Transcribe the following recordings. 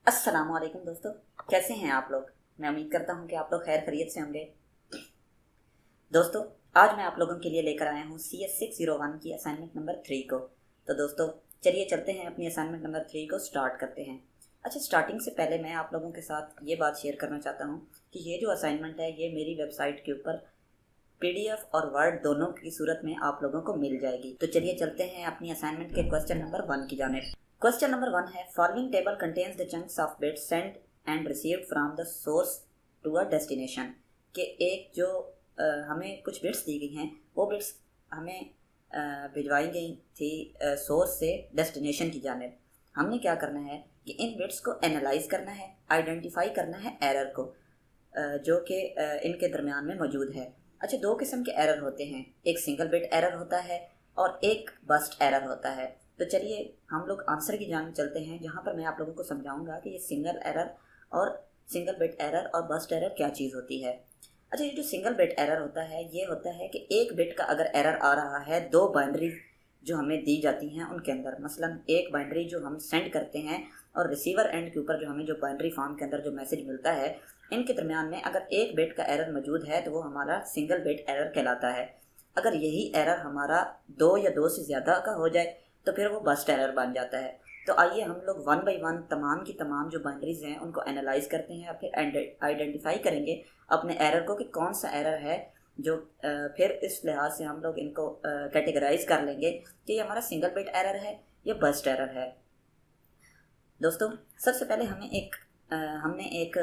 अस्सलामुअलैकुम दोस्तों, कैसे हैं आप लोग। मैं उम्मीद करता हूं कि आप लोग खैर खैरियत से होंगे। दोस्तों, आज मैं आप लोगों के लिए लेकर आया हूं CS601 की असाइनमेंट नंबर 3 को। तो दोस्तों, चलिए चलते हैं अपनी असाइनमेंट नंबर 3 को स्टार्ट करते हैं। अच्छा, स्टार्टिंग से पहले मैं आप लोगों के साथ ये बात शेयर करना चाहता हूँ कि ये जो असाइनमेंट है ये मेरी वेबसाइट के ऊपर PDF और वर्ड दोनों की सूरत में आप लोगों को मिल जाएगी। तो चलिए चलते हैं अपनी असाइनमेंट के क्वेश्चन नंबर 1 की जानिब। क्वेश्चन नंबर 1 है, following table contains the chunks of bits send and received from the source to a destination. कि एक जो हमें कुछ बिट्स दी गई हैं, वो बिट्स हमें भिजवाई गई थी सोर्स से डेस्टिनेशन की जानिब। हमने क्या करना है कि इन बिट्स को एनालाइज करना है, आइडेंटिफाई करना है एरर को जो कि इनके दरमियान में मौजूद है। अच्छा, दो किस्म के एरर होते हैं, एक सिंगल बिट एरर होता है और एक बस्ट एरर होता है। तो चलिए हम लोग आंसर की जान चलते हैं, जहाँ पर मैं आप लोगों को समझाऊंगा कि ये सिंगल एरर और सिंगल बिट एरर और बस्ट एरर क्या चीज़ होती है। अच्छा, ये जो सिंगल बिट एरर होता है ये होता है कि एक बिट का अगर एरर आ रहा है दो बाइनरी जो हमें दी जाती हैं उनके अंदर, मसलन एक बाइनरी जो हम सेंड करते हैं और रिसीवर एंड के ऊपर जो हमें जो बाइनरी फॉर्म के अंदर जो मैसेज मिलता है, इनके दरमियान में अगर एक बिट का एरर मौजूद है तो वो हमारा सिंगल बिट एरर कहलाता है। अगर यही एरर हमारा दो या दो से ज़्यादा का हो जाए तो फिर वो बस्ट एरर बन जाता है। तो आइए हम लोग वन बाई वन तमाम की तमाम जो बाइनरीज हैं उनको एनालाइज करते हैं, फिर आइडेंटिफाई करेंगे अपने एरर को कि कौन सा एरर है जो फिर इस लिहाज से हम लोग इनको कैटेगराइज कर लेंगे कि ये हमारा सिंगल बिट एरर है या बस्ट एरर है। दोस्तों, सबसे पहले हमने एक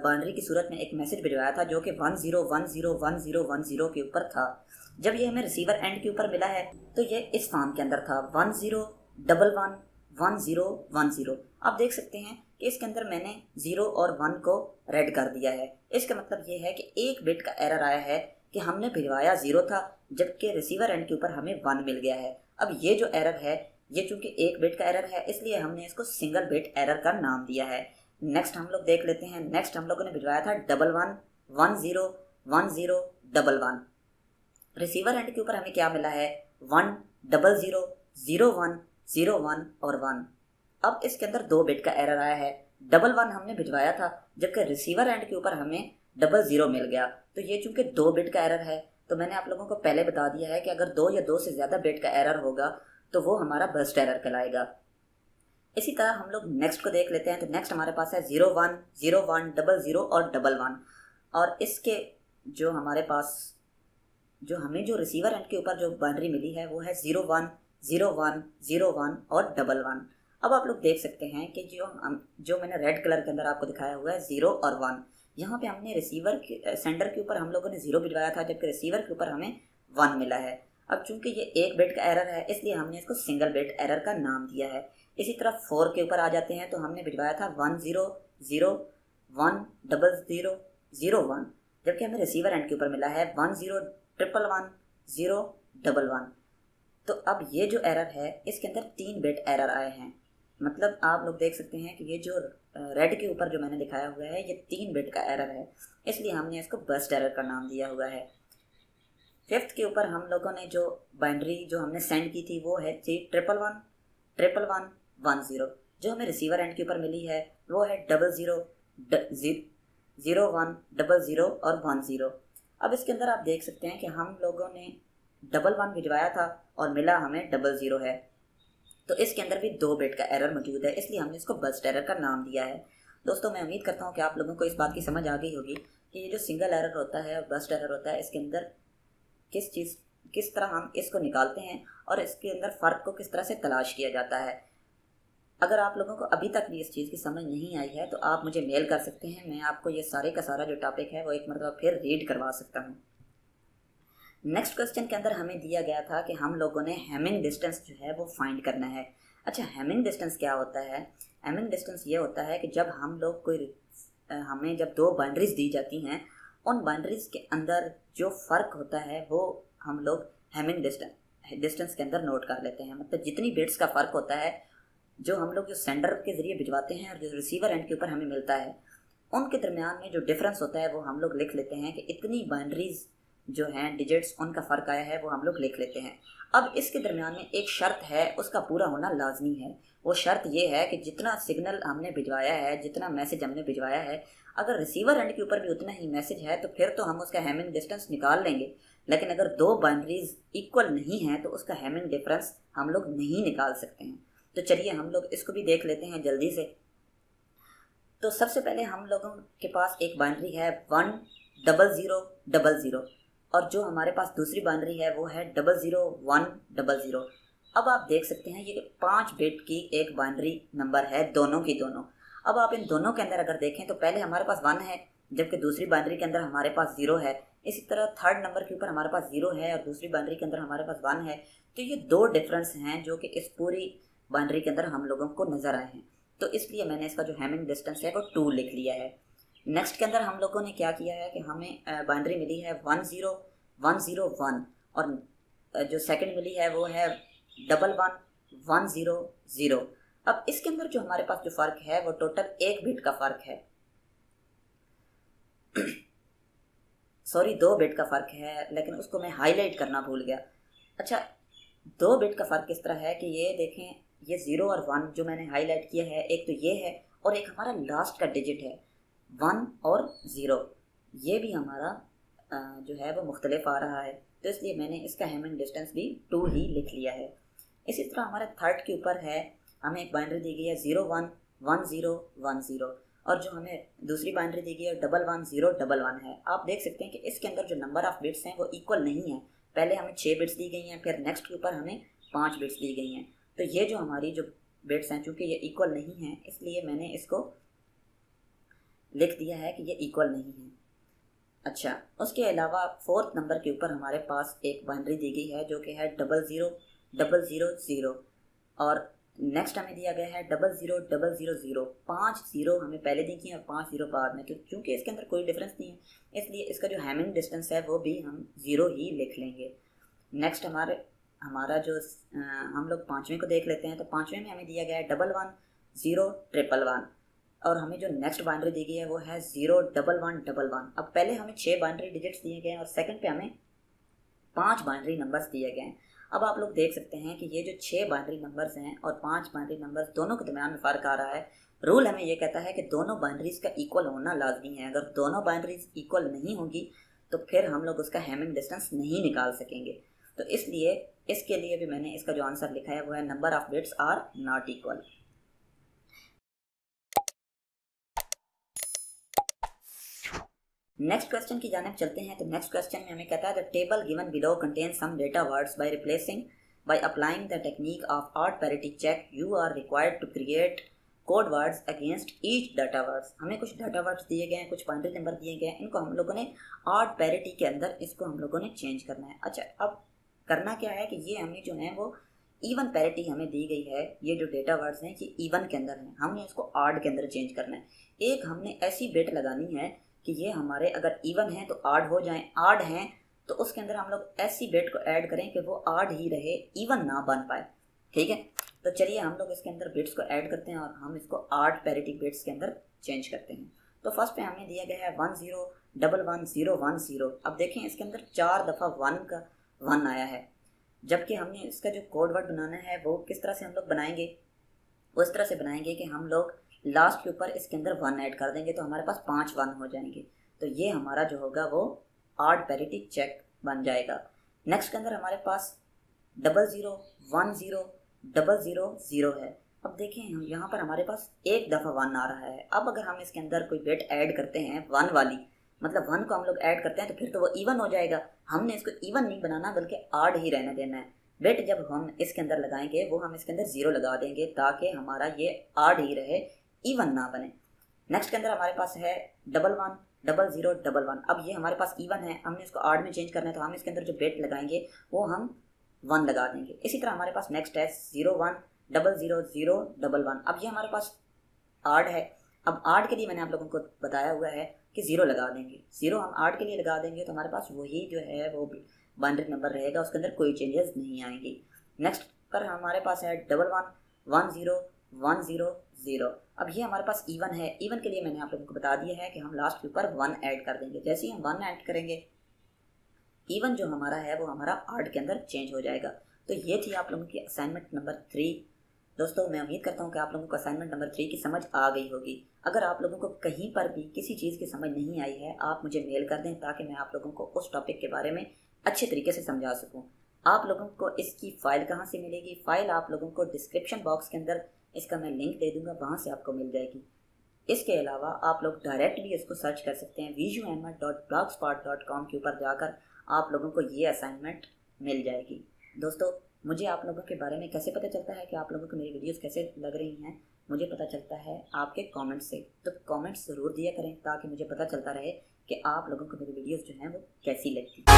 बाइनरी की सूरत में एक मैसेज भिजवाया था जो कि 10101010 के ऊपर था। जब ये हमें रिसीवर एंड के ऊपर मिला है तो ये इस फॉर्म के अंदर था 10111010। आप देख सकते हैं कि इसके अंदर मैंने 0 और 1 को रेड कर दिया है। इसका मतलब ये है कि एक बिट का एरर आया है कि हमने भिजवाया 0 था जबकि रिसीवर एंड के ऊपर हमें 1 मिल गया है। अब ये जो एरर है ये चूंकि एक बिट का एरर है इसलिए हमने इसको सिंगल बिट एरर का नाम दिया है। नेक्स्ट हम लोग देख लेते हैं। नेक्स्ट हम लोगों ने भिजवाया था 11101011। रिसीवर एंड के ऊपर हमें क्या मिला है 1000101 और 1। अब इसके अंदर दो बिट का एरर आया है। 11 हमने भिजवाया था जबकि रिसीवर एंड के ऊपर हमें 00 मिल गया। तो ये चूंकि दो बिट का एरर है तो मैंने आप लोगों को पहले बता दिया है कि अगर दो या दो से ज़्यादा बिट का एरर होगा तो वो हमारा बस्ट एरर कहलाएगा। इसी तरह हम लोग नेक्स्ट को देख लेते हैं। तो नेक्स्ट हमारे पास है 010100 और 11। और इसके जो हमारे पास जो हमें जो रिसीवर एंड के ऊपर जो बाइनरी मिली है वो है 010101 और 11। अब आप लोग देख सकते हैं कि जो मैंने रेड कलर के अंदर आपको दिखाया हुआ है 0 और 1, यहाँ पे हमने सेंडर के ऊपर हम लोगों ने 0 भिजवाया था जबकि रिसीवर के ऊपर हमें 1 मिला है। अब चूंकि ये एक बिट का एरर है इसलिए हमने इसको सिंगल बिट एरर का नाम दिया है। इसी तरह 4 के ऊपर आ जाते हैं तो हमने भिजवाया था 10010001 जबकि हमें रिसीवर एंड के ऊपर मिला है 10111011। तो अब ये जो एरर है इसके अंदर 3 बिट एरर आए हैं। मतलब आप लोग देख सकते हैं कि ये जो रेड के ऊपर जो मैंने दिखाया हुआ है ये 3 बिट का एरर है, इसलिए हमने इसको बस्ट एरर का नाम दिया हुआ है। फिफ्थ के ऊपर हम लोगों ने जो बाइनरी जो हमने सेंड की थी वो है 111110। जो हमें रिसीवर एंड के ऊपर मिली है वो है 000100 और 10। अब इसके अंदर आप देख सकते हैं कि हम लोगों ने 11 भिजवाया था और मिला हमें 00 है। तो इसके अंदर भी दो बिट का एरर मौजूद है, इसलिए हमने इसको बस्ट एरर का नाम दिया है। दोस्तों, मैं उम्मीद करता हूँ कि आप लोगों को इस बात की समझ आ गई होगी कि ये जो सिंगल एरर होता है बस्ट एरर होता है इसके अंदर किस तरह हम इसको निकालते हैं और इसके अंदर फ़र्क को किस तरह से तलाश किया जाता है। अगर आप लोगों को अभी तक भी इस चीज़ की समझ नहीं आई है तो आप मुझे मेल कर सकते हैं, मैं आपको ये सारे का सारा जो टॉपिक है वो एक मरतबा फिर रीड करवा सकता हूँ। नेक्स्ट क्वेश्चन के अंदर हमें दिया गया था कि हम लोगों ने हैमिंग डिस्टेंस जो है वो फाइंड करना है। अच्छा, हैमिंग डिस्टेंस क्या होता है? हैमिंग डिस्टेंस ये होता है कि जब हम लोग हमें जब दो बाउंड्रीज दी जाती हैं उन बाउंड्रीज के अंदर जो फ़र्क होता है वो हम लोग हैमिंग डिस्टेंस के अंदर नोट कर लेते हैं। मतलब जितनी बिट्स का फ़र्क होता है जो हम लोग जो सेंडर के ज़रिए भिजवाते हैं और जो रिसीवर एंड के ऊपर हमें मिलता है उनके दरमियान में जो डिफरेंस होता है वो हम लोग लिख लेते हैं कि इतनी बाउंड्रीज जो हैं डिजिट्स उनका फ़र्क आया है वो हम लोग लिख लेते हैं। अब इसके दरमियान में एक शर्त है, उसका पूरा होना लाजमी है। वो शर्त ये है कि जितना सिग्नल हमने भिजवाया है, जितना मैसेज हमने भिजवाया है, अगर रिसीवर एंड के ऊपर भी उतना ही मैसेज है तो फिर तो हम उसका हैमिंग डिस्टेंस निकाल लेंगे। लेकिन अगर दो बाइनरीज इक्वल नहीं हैं तो उसका हैमिंग डिफरेंस हम लोग नहीं निकाल सकते हैं। तो चलिए हम लोग इसको भी देख लेते हैं जल्दी से। तो सबसे पहले हम लोगों के पास एक बाइनरी है 10000, और जो हमारे पास दूसरी बाइनरी है वो है 00100। अब आप देख सकते हैं ये 5 बिट की एक बाइनरी नंबर है, दोनों की दोनों। अब आप इन दोनों के अंदर अगर देखें तो पहले हमारे पास 1 है, जबकि दूसरी बाइनरी के अंदर हमारे पास 0 है। इसी तरह थर्ड नंबर के ऊपर हमारे पास 0 है और दूसरी बाइनरी के अंदर हमारे पास 1 है। तो ये दो डिफरेंस हैं जो कि इस पूरी बाइनरी के अंदर हम लोगों को नज़र आए हैं। तो इसलिए मैंने इसका जो हैमिंग डिस्टेंस है वो 2 लिख लिया है। नेक्स्ट के अंदर हम लोगों ने क्या किया है कि हमें बाइनरी मिली है 10101, और जो सेकंड मिली है वो है 11100। अब इसके अंदर जो हमारे पास जो फ़र्क है वो टोटल 1 बिट का फ़र्क है, सॉरी 2 बिट का फ़र्क है, लेकिन उसको मैं हाईलाइट करना भूल गया। अच्छा, 2 बिट का फ़र्क इस तरह है कि ये देखें, ये 0 और 1 जो मैंने हाईलाइट किया है, एक तो ये है और एक हमारा लास्ट का डिजिट है 1 और 0, ये भी हमारा जो है वो मुख्तलिफ आ रहा है। तो इसलिए मैंने इसका हैमिंग डिस्टेंस भी 2 ही लिख लिया है। इसी तरह हमारे थर्ड के ऊपर है, हमें एक बाइनरी दी गई है 011010, और जो हमें दूसरी बाइनरी दी गई है 11011 है। आप देख सकते हैं कि इसके अंदर जो नंबर ऑफ़ बिट्स हैं वो इक्वल नहीं है। पहले हमें 6 बिट्स दी गई हैं, फिर नेक्स्ट के ऊपर हमें 5 बिट्स दी गई हैं। तो ये जो हमारी जो बिट्स हैं, चूँकि ये इक्वल नहीं हैं, इसलिए मैंने इसको लिख दिया है कि ये इक्वल नहीं है। अच्छा, उसके अलावा फोर्थ नंबर के ऊपर हमारे पास एक बाइनरी दी गई है जो कि है 00000, और नेक्स्ट हमें दिया गया है 00000। 5 0 हमें पहले दी गई हैं और 5 0 बाद में। क्योंकि इसके अंदर कोई डिफरेंस नहीं है, इसलिए इसका जो हैमिंग डिस्टेंस है वो भी हम 0 ही लिख लेंगे। नेक्स्ट हमारा जो हम लोग पाँचवें को देख लेते हैं। तो पाँचवें में हमें दिया गया है 1101111, और हमें जो नेक्स्ट बाइनरी दी गई है वो है 01111। अब पहले हमें 6 बाइनरी डिजिट्स दिए गए हैं और सेकंड पे हमें 5 बाइनरी नंबर्स दिए गए हैं। अब आप लोग देख सकते हैं कि ये जो 6 बाइनरी नंबर्स हैं और 5 बाइनरी नंबर्स, दोनों के दरमियान में फ़र्क आ रहा है। रूल हमें ये कहता है कि दोनों बाइनरीज का इक्वल होना लाजमी है। अगर दोनों बाइनरीज इक्वल नहीं होगी तो फिर हम लोग उसका हैमिंग डिस्टेंस नहीं निकाल सकेंगे। तो इसलिए इसके लिए भी मैंने इसका जो आंसर लिखा है वो है number of bits are not equal. Next question की जानिब चलते हैं। तो नेक्स्ट क्वेश्चन में हमें कहता है the table given below contain some data words by applying the technique of odd parity check you are required to create code words against each data words. हमें कुछ डाटा वर्ड्स दिए गए हैं, कुछ बाइनरी नंबर दिए गए हैं, इनको हम लोगों ने ऑड पैरिटी के अंदर इसको हम लोगों ने चेंज करना है। अच्छा, अब करना क्या है कि ये हमें जो है वो इवन पैरिटी हमें दी गई है। ये जो डेटा वर्ड्स हैं ये इवन के अंदर हैं, हमने इसको ऑड के अंदर चेंज करना है। एक हमने ऐसी बिट लगानी है कि ये हमारे अगर इवन हैं तो आड हो जाएं, आड हैं तो उसके अंदर हम लोग ऐसी बिट को ऐड करें कि वो आड ही रहे, इवन ना बन पाए। ठीक है, तो चलिए हम लोग इसके अंदर बिट्स को ऐड करते हैं और हम इसको आड पैरिटी बिट्स के अंदर चेंज करते हैं। तो फर्स्ट पे हमने दिया गया है 1011010। अब देखें इसके अंदर 4 दफ़ा 1 का 1 आया है, जबकि हमने इसका जो कोड वर्ड बनाना है वो किस तरह से हम लोग बनाएंगे, उस तरह से बनाएंगे कि हम लोग लास्ट के ऊपर इसके अंदर 1 ऐड कर देंगे तो हमारे पास 5 1 हो जाएंगे। तो ये हमारा जो होगा वो ऑड पैरिटी चेक बन जाएगा। नेक्स्ट के अंदर हमारे पास 0010000 है। अब देखें हम यहाँ पर हमारे पास एक दफ़ा 1 आ रहा है। अब अगर हम इसके अंदर कोई बिट ऐड करते हैं 1 वाली, मतलब 1 को हम लोग ऐड करते हैं तो फिर तो वो इवन हो जाएगा। हमने इसको इवन नहीं बनाना बल्कि ऑड ही रहने देना है। बिट जब हम इसके अंदर लगाएंगे वो हम इसके अंदर 0 लगा देंगे ताकि हमारा ये ऑड ही रहे, इवन ना बने। नेक्स्ट के अंदर हमारे पास है 110011। अब ये हमारे पास इवन है, हमने इसको ऑड में चेंज करना है तो हम इसके अंदर जो बिट लगाएंगे वो हम 1 लगा देंगे। इसी तरह हमारे पास नेक्स्ट है 0100011। अब ये हमारे पास ऑड है। अब ऑड के लिए मैंने आप लोगों को बताया हुआ है कि 0 लगा देंगे। 0 हम ऑड के लिए लगा देंगे तो हमारे पास वही जो है वो बाइनरी नंबर रहेगा, उसके अंदर कोई चेंजेस नहीं आएंगी। नेक्स्ट पर हमारे पास है 1110100। अब ये हमारे पास इवन है। इवन के लिए मैंने आप लोगों को बता दिया है कि हम लास्ट के ऊपर 1 ऐड कर देंगे। जैसे ही हम 1 ऐड करेंगे इवन जो हमारा है वो हमारा आर्ट के अंदर चेंज हो जाएगा। तो ये थी आप लोगों की असाइनमेंट नंबर 3। दोस्तों मैं उम्मीद करता हूँ कि आप लोगों को असाइनमेंट नंबर 3 की समझ आ गई होगी। अगर आप लोगों को कहीं पर भी किसी चीज़ की समझ नहीं आई है, आप मुझे मेल कर दें ताकि मैं आप लोगों को उस टॉपिक के बारे में अच्छे तरीके से समझा सकूँ। आप लोगों को इसकी फ़ाइल कहाँ से मिलेगी? फ़ाइल आप लोगों को डिस्क्रिप्शन बॉक्स के अंदर इसका मैं लिंक दे दूँगा, वहाँ से आपको मिल जाएगी। इसके अलावा आप लोग डायरेक्ट भी इसको सर्च कर सकते हैं, visuammer.blogspot.com के ऊपर जाकर आप लोगों को ये असाइनमेंट मिल जाएगी। दोस्तों मुझे आप लोगों के बारे में कैसे पता चलता है कि आप लोगों को मेरी वीडियोस कैसे लग रही हैं? मुझे पता चलता है आपके कमेंट्स से। तो कमेंट्स ज़रूर दिया करें ताकि मुझे पता चलता रहे कि आप लोगों को मेरी वीडियोस जो हैं वो कैसी लगती हैं।